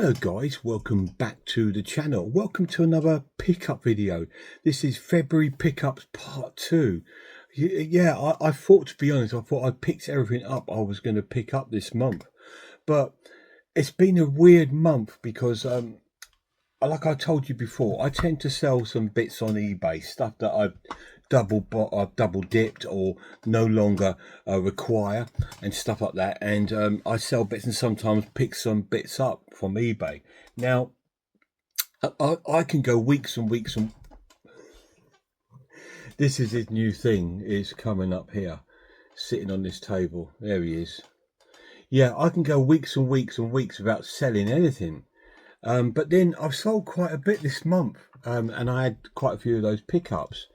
Hello guys, welcome back to the channel. Welcome to another pickup video. This is February pickups part 2. Yeah, I thought, to be honest, I thought I picked everything up I was going to pick up this month. But it's been a weird month because like I told you before, I tend to sell some bits on eBay, stuff that I've double dipped or no longer require and stuff like that, and I sell bits and sometimes pick some bits up from eBay. Now I can go weeks and weeks, and this is his new thing is coming up here, sitting on this table. There he is. Yeah, I can go weeks and weeks and weeks without selling anything. But then I've sold quite a bit this month, and I had quite a few of those pickups.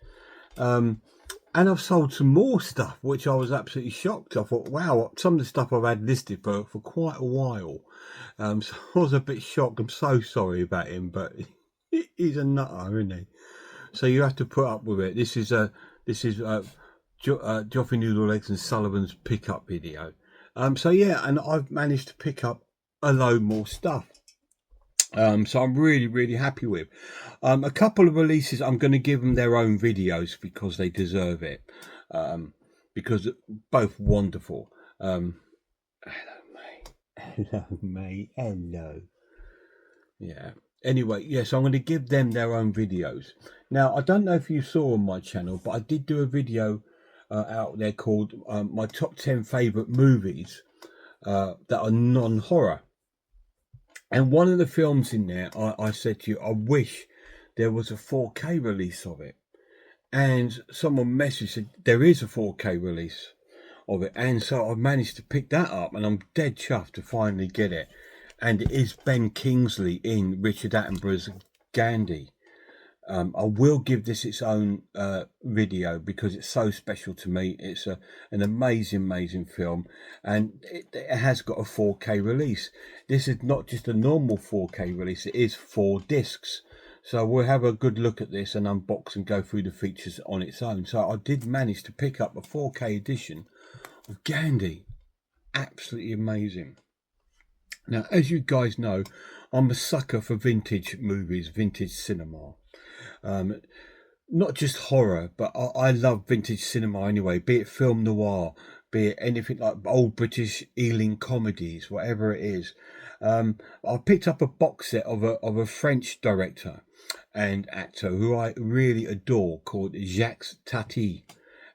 And I've sold some more stuff, which I was absolutely shocked. I thought, wow, some of the stuff I've had listed for quite a while. So I was a bit shocked. I'm so sorry about him, but he's a nutter, isn't he? So you have to put up with it. This is Joffrey Noodle Legs and Sullivan's pickup video. So yeah, and I've managed to pick up a load more stuff. So I'm really happy with a couple of releases. I'm going to give them their own videos because they deserve it, because both wonderful. Hello mate, hello. Yeah, anyway, yes, I'm going to give them their own videos. Now I don't know if you saw on my channel, but I did do a video out there called my top 10 favorite movies that are non-horror. And one of the films in there, I said to you, I wish there was a 4K release of it. And someone messaged said there is a 4K release of it. And so I've managed to pick that up, and I'm dead chuffed to finally get it. And it is Ben Kingsley in Richard Attenborough's Gandhi. I will give this its own video because it's so special to me. It's an amazing film, and it has got a 4K release. This is not just a normal 4K release, it is 4 discs. So we'll have a good look at this and unbox and go through the features on its own. So I did manage to pick up a 4K edition of Gandhi. Absolutely amazing. Now, as you guys know, I'm a sucker for vintage movies, vintage cinema. Not just horror, but I love vintage cinema anyway, be it film noir, be it anything like old British Ealing comedies, whatever it is. I picked up a box set of a French director and actor who I really adore called Jacques Tati.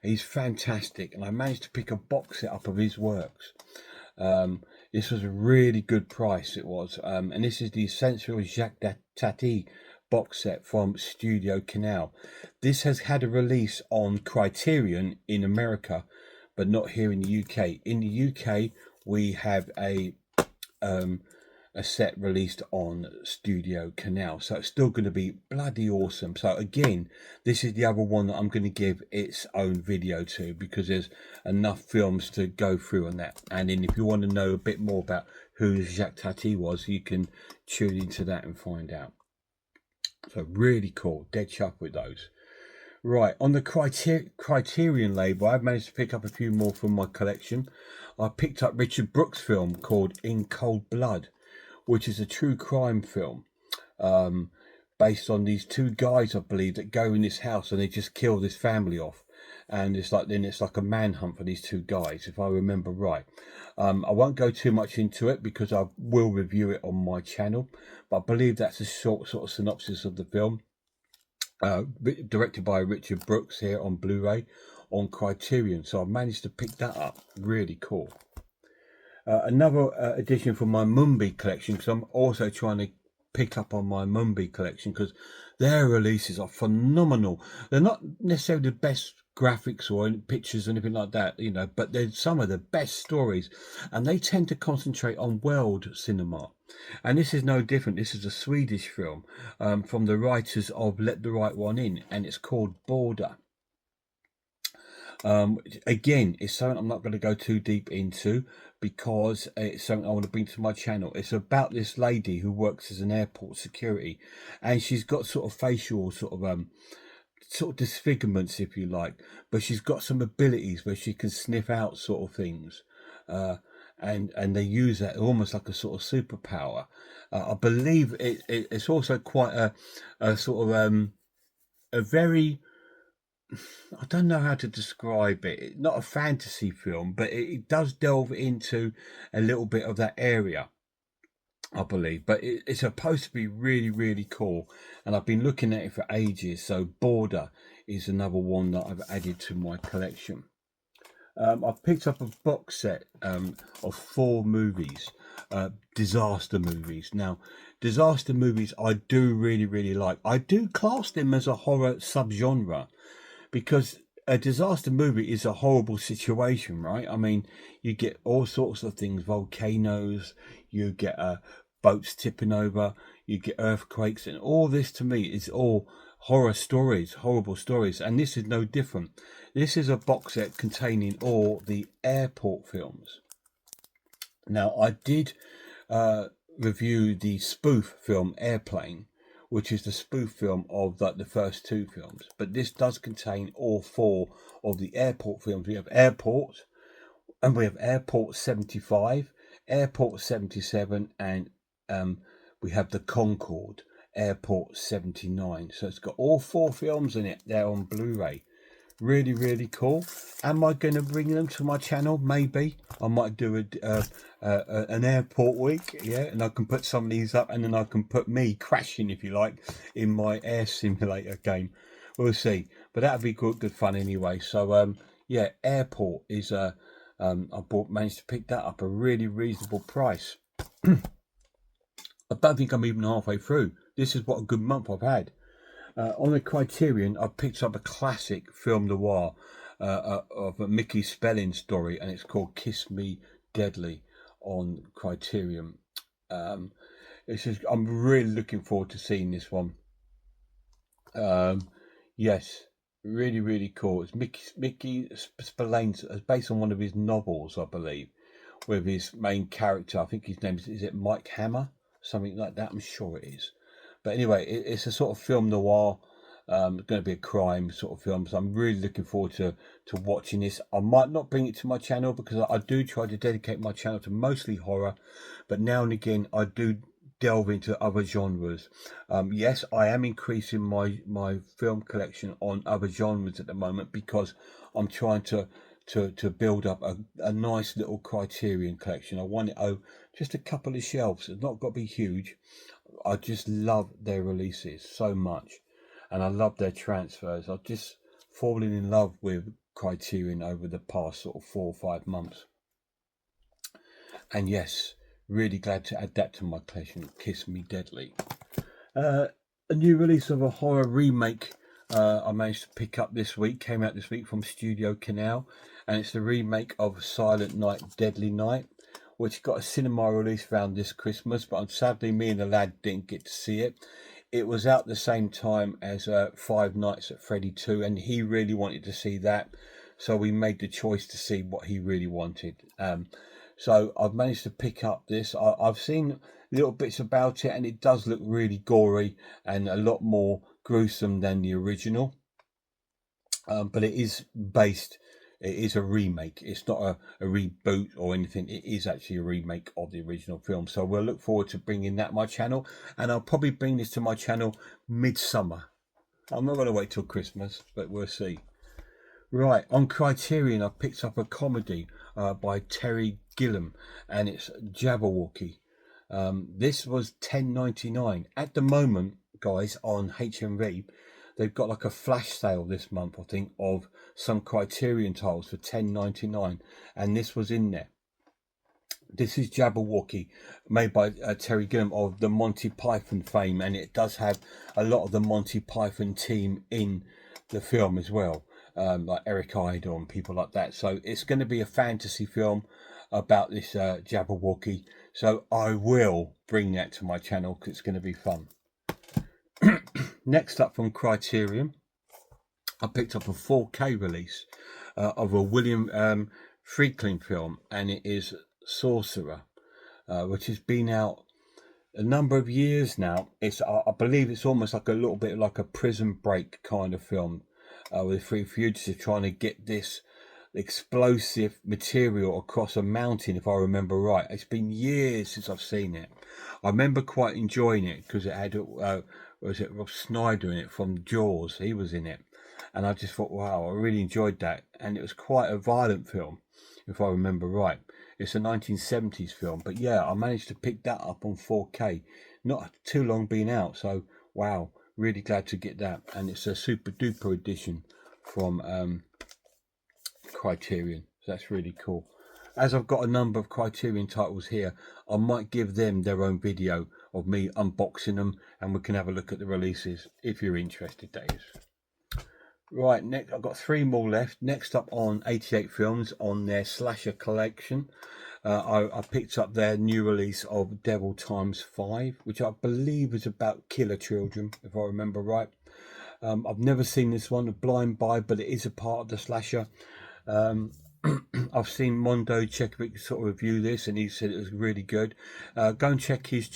He's fantastic, and I managed to pick a box set up of his works. This was a really good price, it was, and this is the Essential Jacques Tati box set from Studio Canal. This has had a release on Criterion in America, but not here in the UK. In the UK, we have a set released on Studio Canal, so it's still going to be bloody awesome. So again, this is the other one that I'm going to give its own video to, because there's enough films to go through on that. And then if you want to know a bit more about who Jacques Tati was, you can tune into that and find out. So really cool, dead chuffed with those. Right, on the Criterion label, I've managed to pick up a few more from my collection. I picked up Richard Brooks' film called In Cold Blood, which is a true crime film based on these two guys, I believe, that go in this house and they just kill this family off. And it's like a manhunt for these two guys, if I remember right. I won't go too much into it because I will review it on my channel, but I believe that's a short sort of synopsis of the film. Directed by Richard Brooks here on Blu-ray on Criterion. So I've managed to pick that up. Really cool. Another edition from my Mumbi collection, because I'm also trying to pick up on my Mumbi collection because their releases are phenomenal. They're not necessarily the best graphics or pictures or anything like that, you know, but they're some of the best stories, and they tend to concentrate on world cinema. And this is no different. This is a Swedish film from the writers of Let the Right One In, and it's called Border. Again, it's something I'm not going to go too deep into because it's something I want to bring to my channel. It's about this lady who works as an airport security, and she's got sort of facial sort of disfigurements, if you like, but she's got some abilities where she can sniff out sort of things. and they use that almost like a sort of superpower. I believe it's also quite a sort of a very, I don't know how to describe it. Not a fantasy film, but it does delve into a little bit of that area, I believe. But it's supposed to be really, really cool. And I've been looking at it for ages. So Border is another one that I've added to my collection. I've picked up a box set of 4 movies, disaster movies. Now, disaster movies I do really, really like. I do class them as a horror subgenre, because a disaster movie is a horrible situation, right? I mean, you get all sorts of things, volcanoes, you get boats tipping over, you get earthquakes, and all this to me is all horror stories, horrible stories, and this is no different. This is a box set containing all the airport films. Now, I did review the spoof film Airplane, which is the spoof film of the first 2 films. But this does contain all 4 of the airport films. We have Airport, and we have Airport 75, Airport 77, and we have the Concorde, Airport 79. So it's got all 4 films in it. They're on Blu-ray. Really, really cool. Am I going to bring them to my channel? Maybe. I might do an airport week, yeah, and I can put some of these up, and then I can put me crashing, if you like, in my air simulator game. We'll see. But that'll be good fun anyway. So, yeah, Airport is I managed to pick that up a really reasonable price. I don't think I'm even halfway through. This is what a good month I've had. On the Criterion, I picked up a classic film noir of a Mickey Spellin story, and it's called Kiss Me Deadly on Criterion. It's just, I'm really looking forward to seeing this one. Yes, really, really cool. It's Mickey Spillane, based on one of his novels, I believe, with his main character. I think his name is it Mike Hammer? Something like that, I'm sure it is. But anyway, it's a sort of film noir. It's going to be a crime sort of film, so I'm really looking forward to watching this. I might not bring it to my channel, because I do try to dedicate my channel to mostly horror, but now and again I do delve into other genres. Yes, I am increasing my film collection on other genres at the moment, because I'm trying to build up a nice little Criterion collection. I want it just a couple of shelves. It's not got to be huge. I just love their releases so much, and I love their transfers. I've just fallen in love with Criterion over the past sort of 4 or 5 months. And yes, really glad to add that to my collection, Kiss Me Deadly. A new release of a horror remake I managed to pick up this week, came out this week from Studio Canal, and it's the remake of Silent Night, Deadly Night, which got a cinema release around this Christmas, but sadly me and the lad didn't get to see it. It was out the same time as Five Nights at Freddy 2, and he really wanted to see that, so we made the choice to see what he really wanted. So I've managed to pick up this. I've seen little bits about it, and it does look really gory and a lot more gruesome than the original. But it is a remake. It's not a reboot or anything. It is actually a remake of the original film. So we'll look forward to bringing that to my channel, and I'll probably bring this to my channel midsummer. I'm not going to wait till Christmas, but we'll see. Right, on Criterion, I picked up a comedy by Terry Gilliam, and it's Jabberwocky. This was $10.99 at the moment, guys. On HMV, they've got like a flash sale this month, I think, of some Criterion titles for $10.99, and this was in there. This is Jabberwocky, made by Terry Gilliam of the Monty Python fame, and it does have a lot of the Monty Python team in the film as well, like Eric Idle and people like that. So it's going to be a fantasy film about this Jabberwocky. So I will bring that to my channel, because it's going to be fun. Next up from Criterion, I picked up a 4K release of a William Friedkin film, and it is Sorcerer, which has been out a number of years now. I believe it's almost like a little bit like a Prison Break kind of film, with three fugitives trying to get this explosive material across a mountain, if I remember right. It's been years since I've seen it. I remember quite enjoying it because it had was it Rob Snyder in it from Jaws? He was in it, and I just thought, wow, I really enjoyed that. And it was quite a violent film, if I remember right. It's a 1970s film, but yeah, I managed to pick that up on 4K, not too long being out. So wow, really glad to get that, and it's a super duper edition from Criterion. So that's really cool. As I've got a number of Criterion titles here, I might give them their own video of me unboxing them, and we can have a look at the releases if you're interested, that is. Right, next I've got 3 more left. Next up on 88 Films on their slasher collection, I picked up their new release of Devil Times 5, which I believe is about killer children, if I remember right. I've never seen this one, Blind Buy, but it is a part of the slasher. I've seen Mondo Chekovic sort of review this, and he said it was really good. Go and check his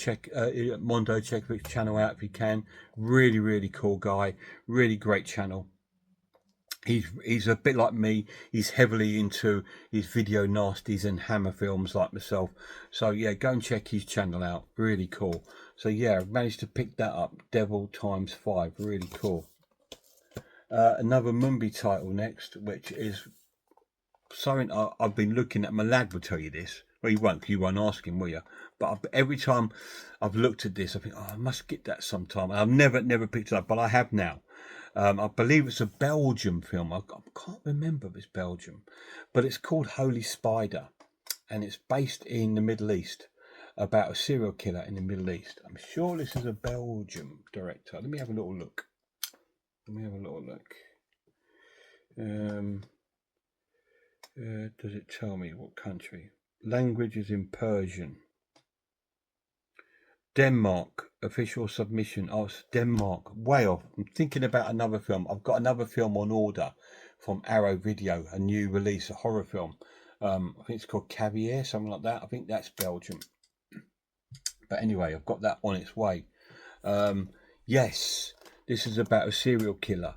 Mondo Chekovic's channel out if you can. Really, really cool guy. Really great channel. He's a bit like me. He's heavily into his video nasties and Hammer films like myself. So yeah, go and check his channel out. Really cool. So yeah, I've managed to pick that up. Devil Times 5. Really cool. Another Mumbi title next, which is something I've been looking at. My lad will tell you this. Well, you won't ask him, will you? But every time I've looked at this, I think, oh, I must get that sometime. And I've never picked it up, but I have now. I believe it's a Belgium film. I can't remember if it's Belgium, but it's called Holy Spider, and it's based in the Middle East, about a serial killer in the Middle East. I'm sure this is a Belgium director. Let me have a little look. Does it tell me what country? Language is in Persian. Denmark, official submission. Oh, it's Denmark, way off. I'm thinking about another film. I've got another film on order from Arrow Video, a new release, a horror film. I think it's called Caviar, something like that. I think that's Belgium. But anyway, I've got that on its way. Yes, this is about a serial killer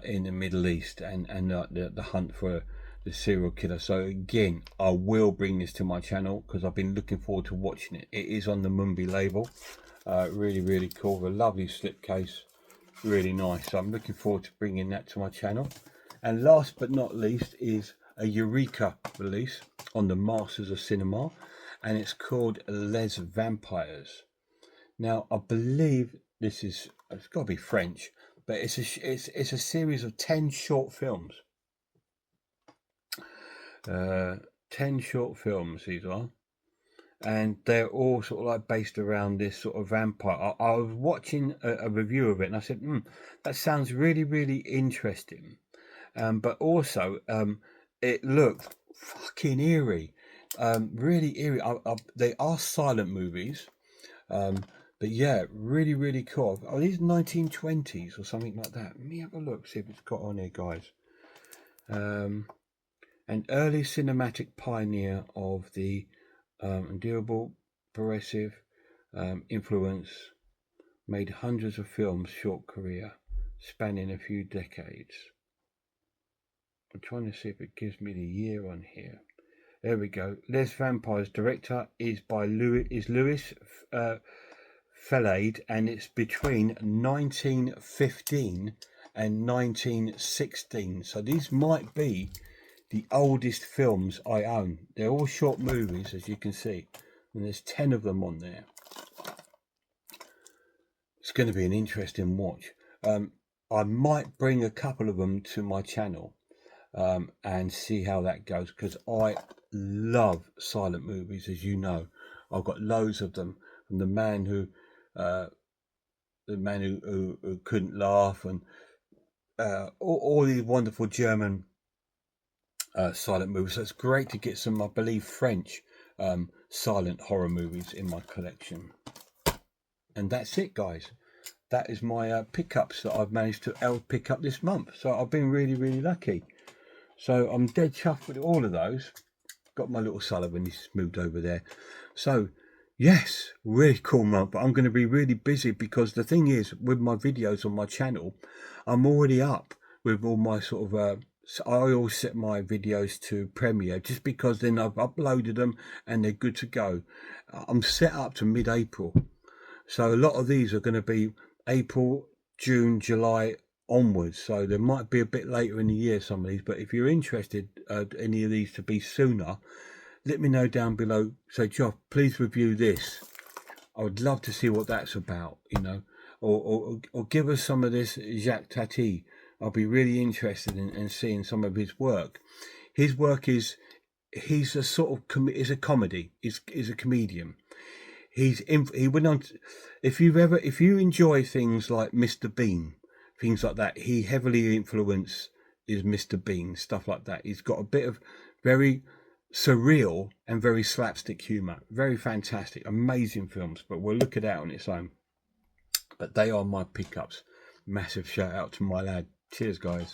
in the Middle East, and the hunt for the serial killer. So again, I will bring this to my channel because I've been looking forward to watching it. It is on the Mumbi label. Really, really cool. A lovely slipcase. Really nice. So I'm looking forward to bringing that to my channel. And last but not least is a Eureka release on the Masters of Cinema, and it's called Les Vampires. Now, I believe it's got to be French, but it's a series of 10 short films. 10 short films these are, and they're all sort of like based around this sort of vampire. I was watching a review of it, and I said, that sounds really, really interesting, but also it looked fucking eerie, really eerie. They are silent movies, but yeah, really, really cool. Are these 1920s or something like that? Let me have a look, see if it's got on here, guys. An early cinematic pioneer of the endurable, progressive influence, made hundreds of films, short career, spanning a few decades. I'm trying to see if it gives me the year on here. There we go. Les Vampires, director is Louis Fellade, and it's between 1915 and 1916. So these might be the oldest films I own. They're all short movies, as you can see, and there's 10 of them on there. It's going to be an interesting watch. I might bring a couple of them to my channel and see how that goes, because I love silent movies, as you know. I've got loads of them, from the man who couldn't laugh, and all these wonderful German silent movies. So it's great to get some, I believe, French silent horror movies in my collection. And that's it, guys. That is my pickups that I've managed to pick up this month. So I've been really, really lucky. So I'm dead chuffed with all of those. Got my little Sullivan, he's moved over there. So yes, really cool month. But I'm going to be really busy, because the thing is, with my videos on my channel, I'm already up with all my sort of So I always set my videos to Premiere just because then I've uploaded them and they're good to go. I'm set up to mid-April. So a lot of these are going to be April, June, July onwards. So there might be a bit later in the year, some of these. But if you're interested, any of these to be sooner, let me know down below. Say, Geoff, please review this. I would love to see what that's about, you know. Or give us some of this Jacques Tati. I'll be really interested in seeing some of his work. His work is, he's a sort of, is a comedy. He's a comedian. He went on to, if you enjoy things like Mr. Bean, things like that, he heavily influenced is Mr. Bean, stuff like that. He's got a bit of very surreal and very slapstick humor. Very fantastic, amazing films, but we'll look it out on its own. But they are my pickups. Massive shout out to my lad. Cheers, guys.